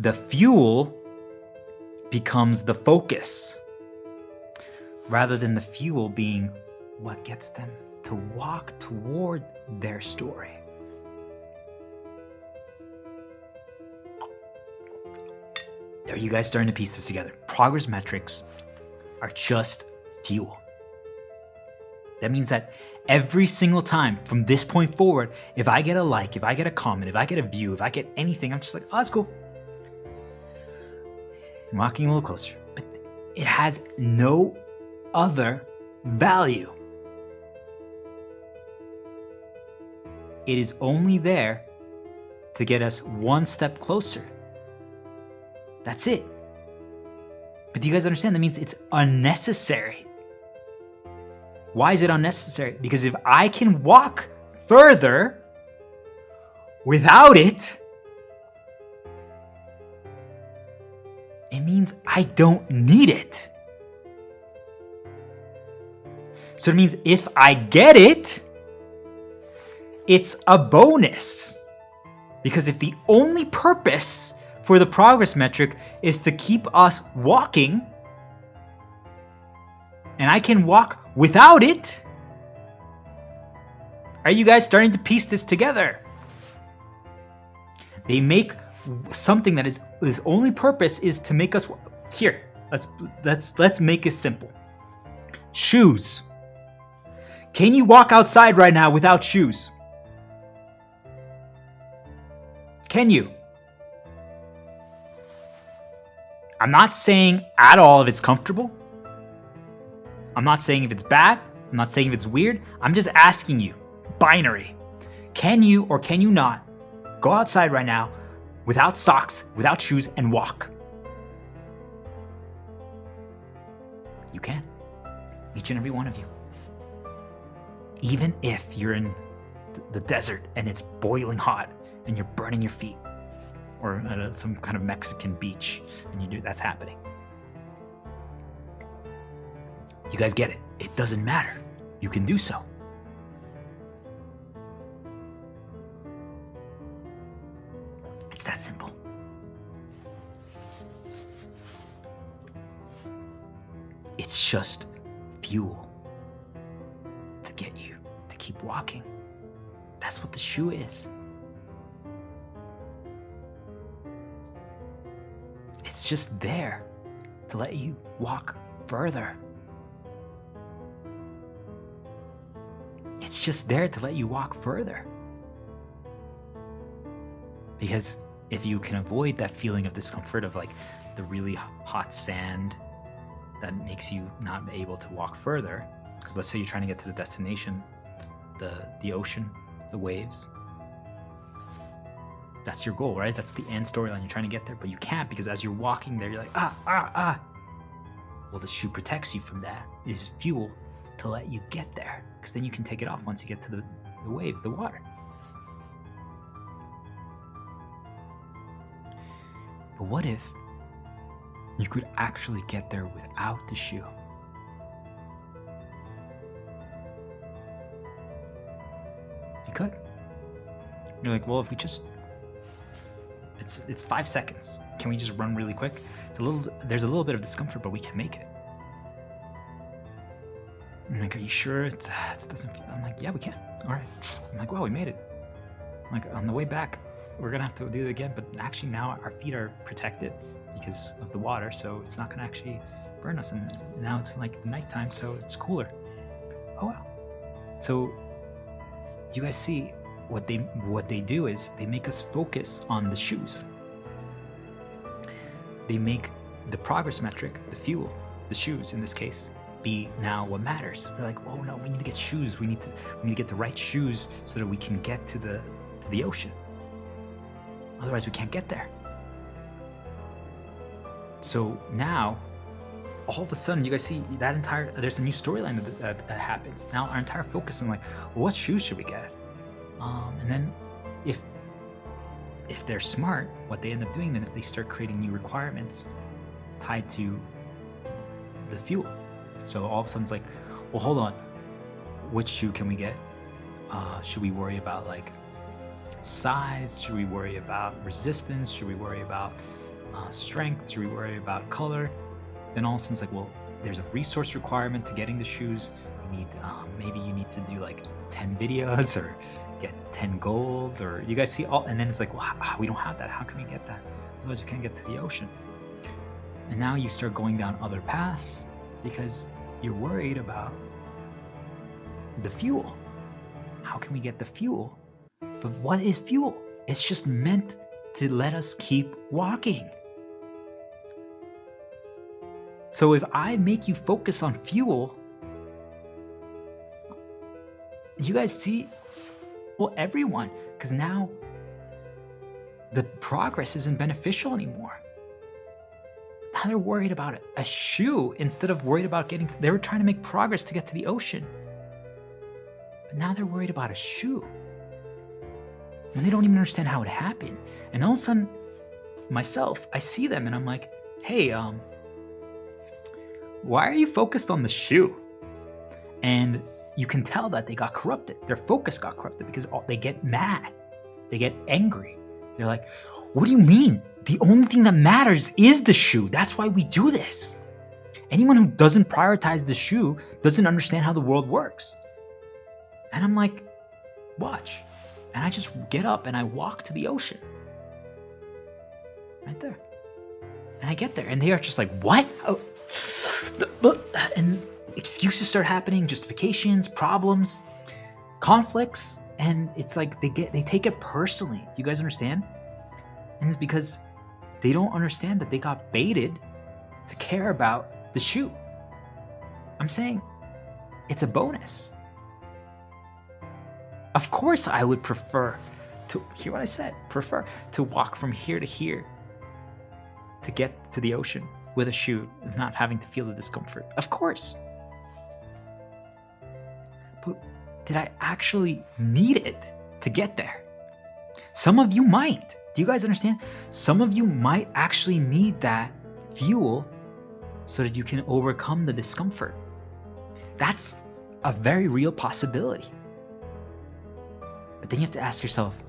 the fuel becomes the focus, rather than the fuel being what gets them to walk toward their story. Are you guys starting to piece this together? Progress metrics are just fuel. That means that every single time from this point forward, if I get a like, if I get a comment, if I get a view, if I get anything, I'm just like, oh, that's cool. I'm walking a little closer. But it has no other value. It is only there to get us one step closer. That's it. But do you guys understand? That means it's unnecessary. Why is it unnecessary? Because if I can walk further without it, it means I don't need it. So it means if I get it, it's a bonus. Because if the only purpose for the progress metric is to keep us walking, and I can walk without it, are you guys starting to piece this together? They make something that its only purpose is to make us here. Let's make it simple. Shoes. Can you walk outside right now without shoes? Can you? I'm not saying at all if it's comfortable. I'm not saying if it's bad. I'm not saying if it's weird. I'm just asking you, binary. Can you or can you not go outside right now without socks, without shoes, and walk? You can. Each and every one of you. Even if you're in the desert and it's boiling hot and you're burning your feet, or at some kind of Mexican beach, and that's happening. You guys get it. It doesn't matter. You can do so. It's that simple. It's just fuel to get you to keep walking. That's what the shoe is. It's just there to let you walk further. It's just there to let you walk further. Because if you can avoid that feeling of discomfort of like the really hot sand that makes you not able to walk further, because let's say you're trying to get to the destination, the ocean, the waves, that's your goal, right? That's the end storyline. You're trying to get there, but you can't because as you're walking there, you're like, Well, the shoe protects you from that. It's fuel to let you get there, because then you can take it off once you get to the waves, the water. But what if you could actually get there without the shoe? You could. You're like, well, if we just... It's 5 seconds. Can we just run really quick? There's a little bit of discomfort, but we can make it. I'm like, are you sure it doesn't feel? I'm like, yeah, we can. All right. I'm like, wow, we made it. I'm like, on the way back, we're gonna have to do it again, but actually now our feet are protected because of the water, so it's not gonna actually burn us. And now it's like nighttime, so it's cooler. Oh wow. So do you guys see what they do is they make us focus on the shoes. They make the progress metric, the fuel, the shoes in this case, be now what matters. We're like, oh no, we need to get shoes. We need to get the right shoes so that we can get to the ocean. Otherwise, we can't get there. So now, all of a sudden, you guys see that there's a new storyline that happens. Now our entire focus is on like, well, what shoes should we get? And then if they're smart, what they end up doing then is they start creating new requirements tied to the fuel. So all of a sudden it's like, well, hold on, which shoe can we get? Should we worry about like size? Should we worry about resistance? Should we worry about strength? Should we worry about color? Then all of a sudden it's like, well, there's a resource requirement to getting the shoes. You need maybe you need to do like 10 videos or get 10 gold, or you guys see all, and then it's like, well, we don't have that. How can we get that? Otherwise we can't get to the ocean. And now you start going down other paths because you're worried about the fuel. How can we get the fuel? But what is fuel? It's just meant to let us keep walking. So if I make you focus on fuel, you guys see, well, everyone, because now the progress isn't beneficial anymore. Now they're worried about a shoe instead of worried about they were trying to make progress to get to the ocean. But now they're worried about a shoe. And they don't even understand how it happened. And all of a sudden, myself, I see them and I'm like, hey, why are you focused on the shoe? And you can tell that they got corrupted. Their focus got corrupted because they get mad. They get angry. They're like, what do you mean? The only thing that matters is the shoe. That's why we do this. Anyone who doesn't prioritize the shoe doesn't understand how the world works. And I'm like, watch. And I just get up and I walk to the ocean. Right there. And I get there and they are just like, what? Oh. And excuses start happening, justifications, problems, conflicts, and it's like they take it personally. Do you guys understand? And it's because they don't understand that they got baited to care about the shoe. I'm saying it's a bonus. Of course I would prefer to, hear what I said, prefer to walk from here to here to get to the ocean with a shoe, not having to feel the discomfort. Of course. But did I actually need it to get there? Some of you might. Do you guys understand? Some of you might actually need that fuel so that you can overcome the discomfort. That's a very real possibility. But then you have to ask yourself,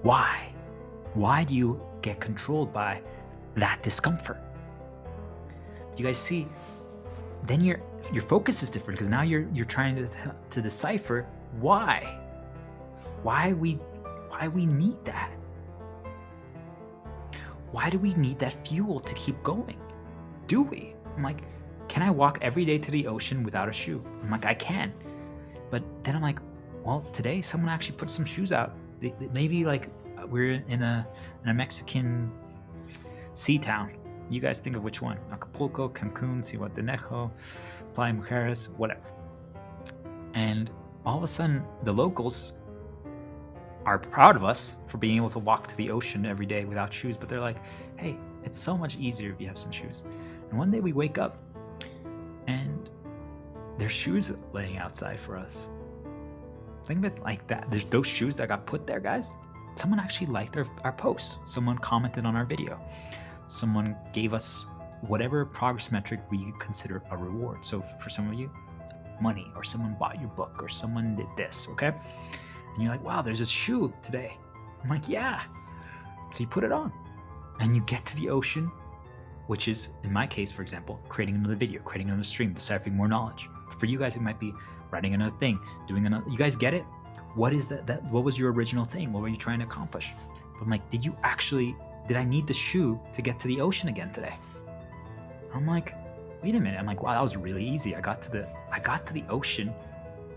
why? Why do you get controlled by that discomfort? You guys see, then your focus is different because now you're trying to decipher why we need that. Why do we need that fuel to keep going? Do we? I'm like, can I walk every day to the ocean without a shoe? I'm like, I can. But then I'm like, well, today someone actually put some shoes out. Maybe like we're in a Mexican sea town. You guys think of which one? Acapulco, Cancun, Ciudad de Nejo, Playa Mujeres, whatever. And all of a sudden, the locals are proud of us for being able to walk to the ocean every day without shoes. But they're like, hey, it's so much easier if you have some shoes. And one day we wake up and there's shoes laying outside for us. Think of it like that. There's those shoes that got put there, guys. Someone actually liked our post. Someone commented on our video. Someone gave us whatever progress metric we consider a reward. So for some of you, money, or someone bought your book, or someone did this, okay? And you're like, wow, there's this shoe today. I'm like, yeah. So you put it on and you get to the ocean, which is, in my case, for example, creating another video, creating another stream, deciphering more knowledge. For you guys, it might be writing another thing, doing another, you guys get it? What is that? What was your original thing? What were you trying to accomplish? But I'm like, did I need the shoe to get to the ocean again today? I'm like, wait a minute. I'm like, wow, that was really easy. I got to the ocean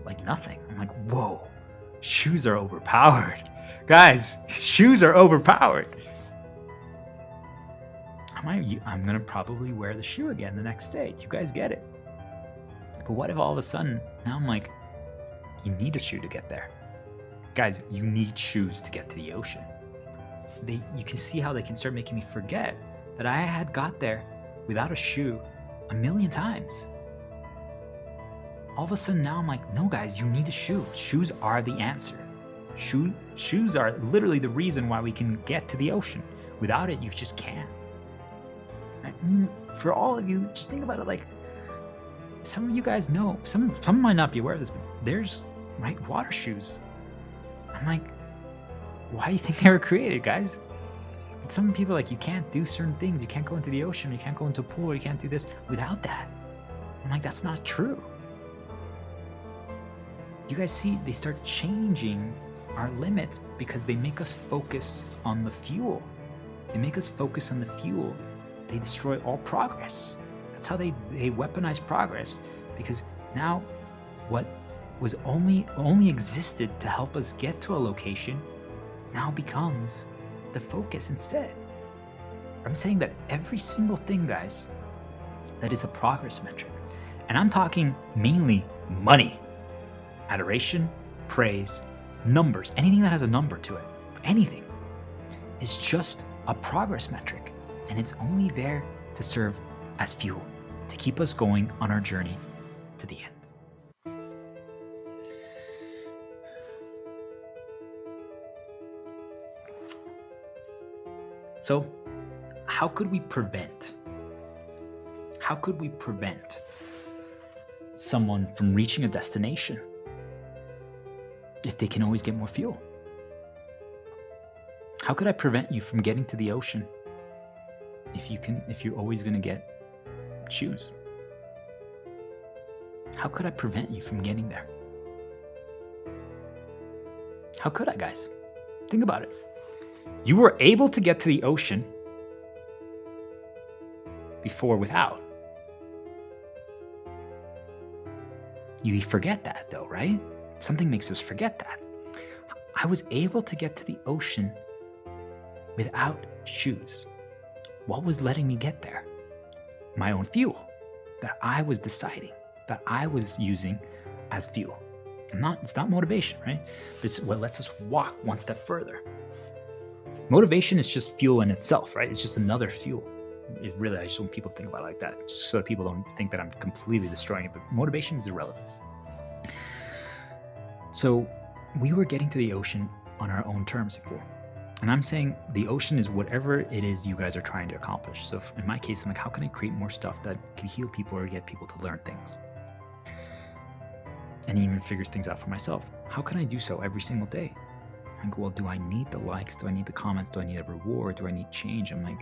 like nothing. I'm like, whoa, shoes are overpowered. Guys, shoes are overpowered. I'm gonna probably wear the shoe again the next day. Do you guys get it? But what if all of a sudden, now I'm like, you need a shoe to get there. Guys, you need shoes to get to the ocean. You can see how they can start making me forget that I had got there without a shoe 1,000,000 times. All of a sudden now I'm like, no guys, you need a shoe. Shoes are the answer. Shoes are literally the reason why we can get to the ocean. Without it, you just can't. I mean, for all of you, just think about it like, some of you guys know, some might not be aware of this, but there's water shoes. I'm like, why do you think they were created, guys? But some people are like, you can't do certain things. You can't go into the ocean. You can't go into a pool. You can't do this without that. I'm like, that's not true. You guys see, they start changing our limits because they make us focus on the fuel. They make us focus on the fuel. They destroy all progress. That's how they weaponize progress, because now what was only existed to help us get to a location now becomes the focus instead. I'm saying that every single thing, guys, that is a progress metric, and I'm talking mainly money, adoration, praise, numbers, anything that has a number to it, anything, is just a progress metric, and it's only there to serve as fuel to keep us going on our journey to the end. So, how could we prevent someone from reaching a destination if they can always get more fuel? How could I prevent you from getting to the ocean if you're always going to get shoes? How could I prevent you from getting there? How could I, guys? Think about it. You were able to get to the ocean before without. You forget that though, right? Something makes us forget that. I was able to get to the ocean without shoes. What was letting me get there? My own fuel that I was deciding, that I was using as fuel. It's not motivation, right? It's what lets us walk one step further. Motivation is just fuel in itself, right? It's just another fuel. I just want people to think about it like that, just so that people don't think that I'm completely destroying it, but motivation is irrelevant. So we were getting to the ocean on our own terms before. And I'm saying the ocean is whatever it is you guys are trying to accomplish. So in my case, I'm like, how can I create more stuff that can heal people or get people to learn things? And even figure things out for myself. How can I do so every single day? I go, well, do I need the likes? Do I need the comments? Do I need a reward? Do I need change? I'm like,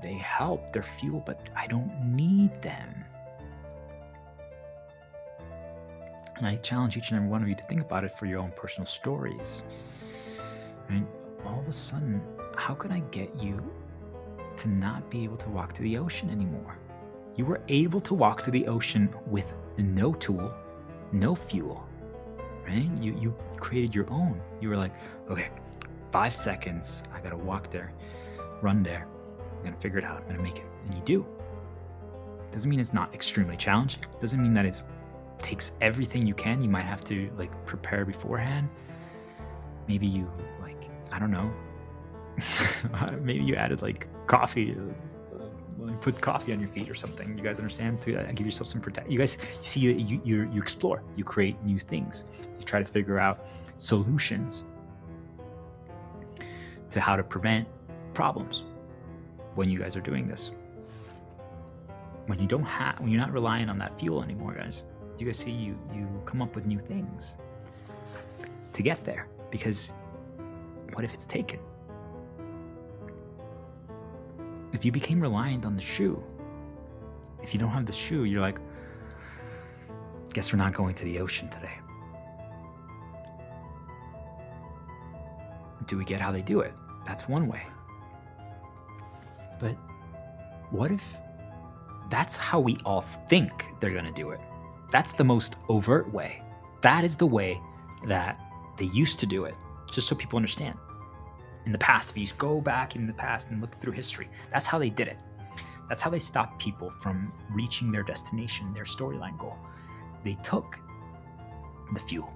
they help, they're fuel, but I don't need them. And I challenge each and every one of you to think about it for your own personal stories. Right? All of a sudden, how could I get you to not be able to walk to the ocean anymore? You were able to walk to the ocean with no tool, no fuel, right? You created your own. You were like, okay, 5 seconds, I gotta walk there, run there, I'm gonna figure it out, I'm gonna make it, and you do. Doesn't mean it's not extremely challenging. Doesn't mean that it takes everything you can. You might have to prepare beforehand. Maybe you I don't know. Maybe you added coffee, put coffee on your feet or something. You guys understand? To give yourself some protection. You guys, you see, you explore. You create new things. You try to figure out solutions to how to prevent problems when you guys are doing this. When you're not relying on that fuel anymore, guys. You guys see, you come up with new things to get there, because what if it's taken? If you became reliant on the shoe, if you don't have the shoe, you're like, guess we're not going to the ocean today. Do we get how they do it? That's one way. But what if that's how we all think they're going to do it? That's the most overt way. That is the way that they used to do it. Just so people understand. In the past, if you just go back in the past and look through history, that's how they did it. That's how they stopped people from reaching their destination, their storyline goal. They took the fuel.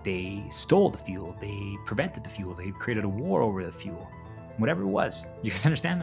They stole the fuel. They prevented the fuel. They created a war over the fuel. Whatever it was. You guys understand?